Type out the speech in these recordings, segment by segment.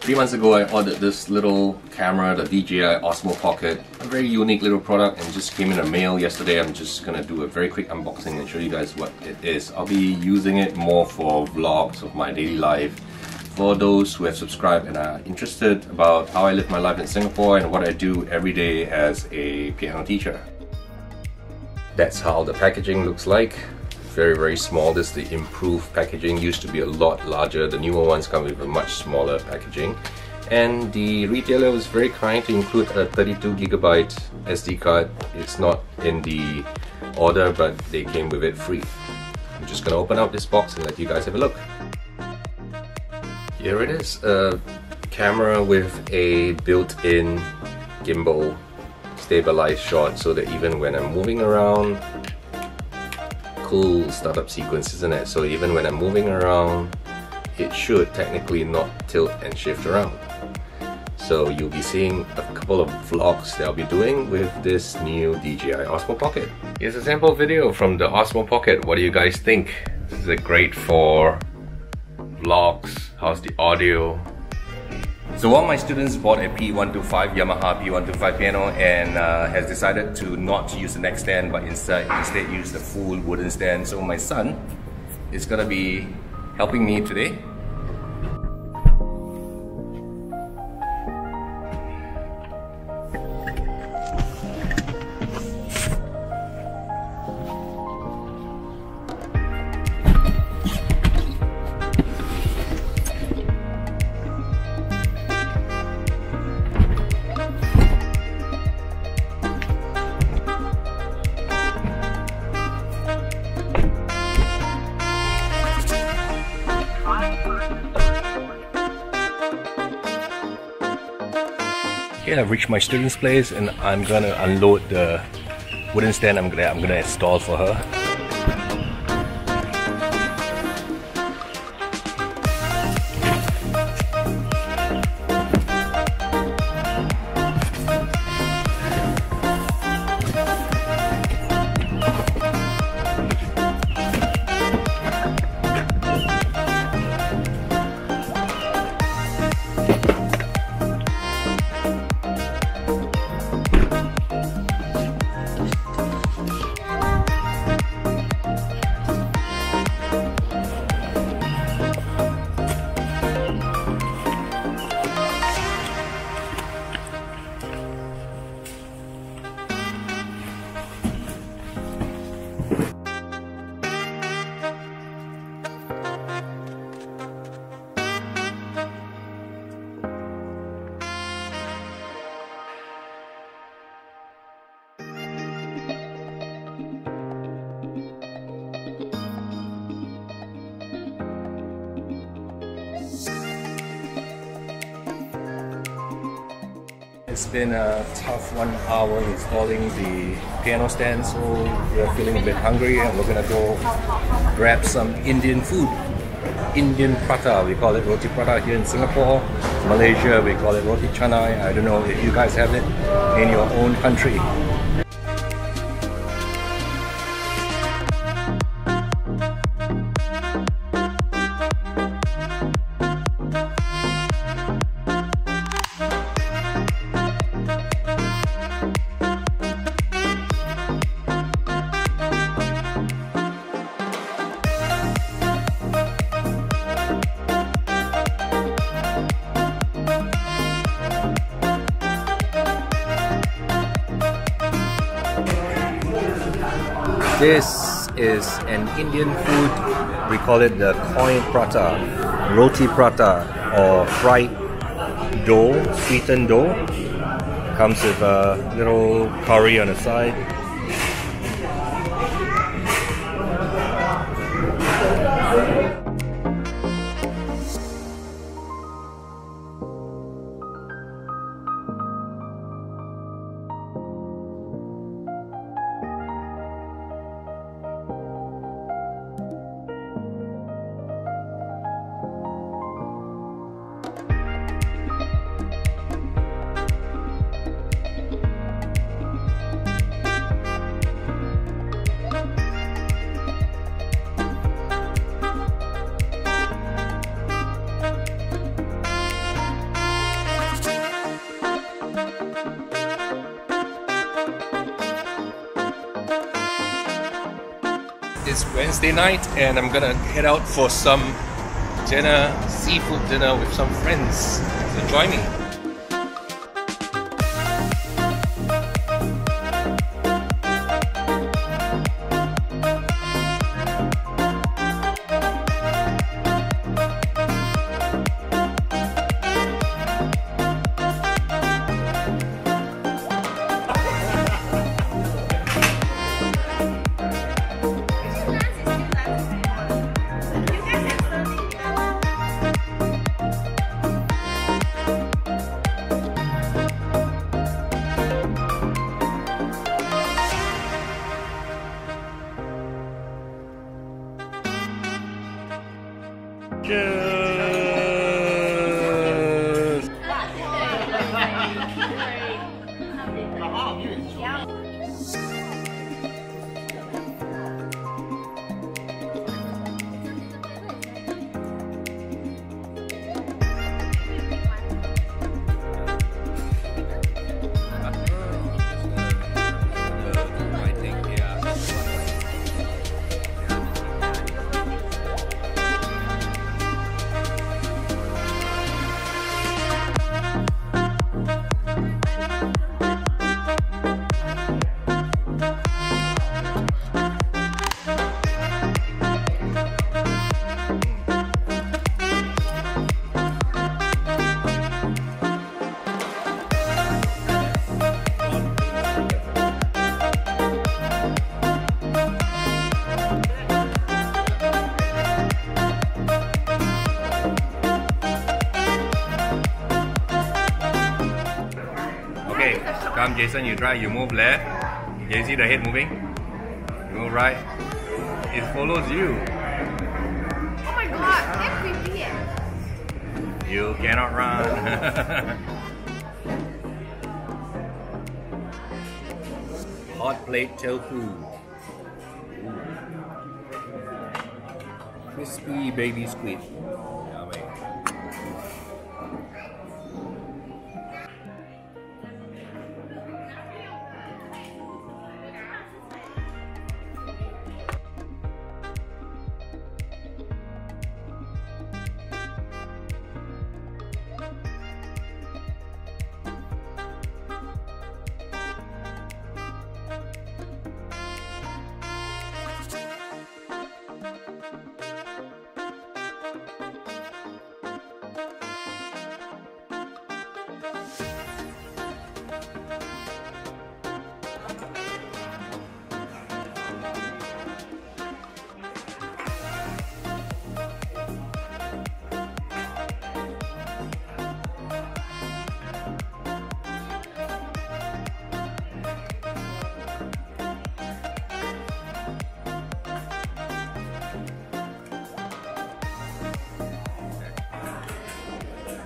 3 months ago I ordered this little camera, the DJI Osmo Pocket. A very unique little product, and it just came in the mail yesterday. I'm just gonna do a very quick unboxing and show you guys what it is. I'll be using it more for vlogs of my daily life. For those who have subscribed and are interested about how I live my life in Singapore and what I do every day as a piano teacher. That's how the packaging looks like. Very small. This is the improved packaging. Used to be a lot larger. The newer ones come with a much smaller packaging. And the retailer was very kind to include a 32GB SD card. It's not in the order, but they came with it free. I'm just gonna open up this box and let you guys have a look. Here it is, a camera with a built-in gimbal stabilized shot, so that even when I'm moving around, cool startup sequence, isn't it? So even when I'm moving around, it should technically not tilt and shift around. So you'll be seeing a couple of vlogs that I'll be doing with this new DJI Osmo Pocket. Here's a sample video from the Osmo Pocket. What do you guys think? Is it great for vlogs? How's the audio? So one of my students bought a P-125, Yamaha P-125 piano, and has decided to not use the neck stand, but instead use the full wooden stand. So my son is gonna be helping me today. Okay, I've reached my student's place and I'm gonna unload the wooden stand I'm gonna install for her. It's been a tough 1 hour installing the piano stand, so we're feeling a bit hungry and we're gonna go grab some Indian food. Indian prata, we call it roti prata here in Singapore. Malaysia, we call it roti canai. I don't know if you guys have it in your own country. This is an Indian food. We call it the coin prata, roti prata, or fried dough, sweetened dough. Comes with a little curry on the side. It's Wednesday night and I'm gonna head out for some dinner, seafood dinner with some friends. So join me. Cheers! Okay, come Jason, you try, you move left. Can you see the head moving? You move right. It follows you. Oh my god, that's creepy. You cannot run. Hot plate tofu. Crispy baby squid. Yummy.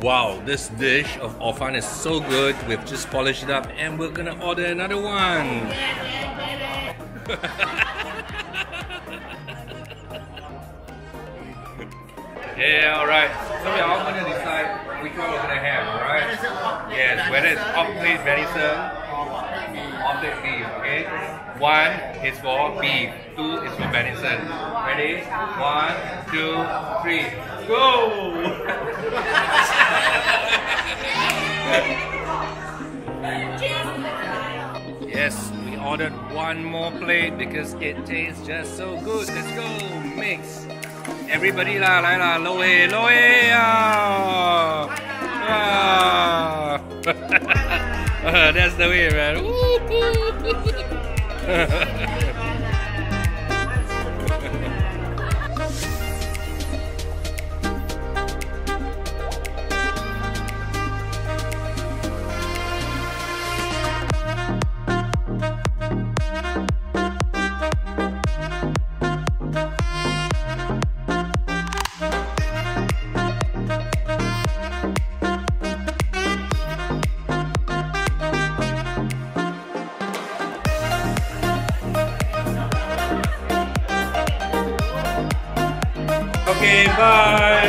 Wow, this dish of Orphan is so good. We've just polished it up and we're gonna order another one. Yeah, alright. So we're all gonna decide which one we're gonna have, alright? Yes, whether it's off-plate venison, off-plate beef, okay? 1 is for beef, 2 is for venison. Ready? 1, 2, 3, go! Yes, we ordered one more plate because it tastes just so good. Let's go, mix. Everybody la, lai la, loe, loe, ah. That's the way, man. Okay, bye.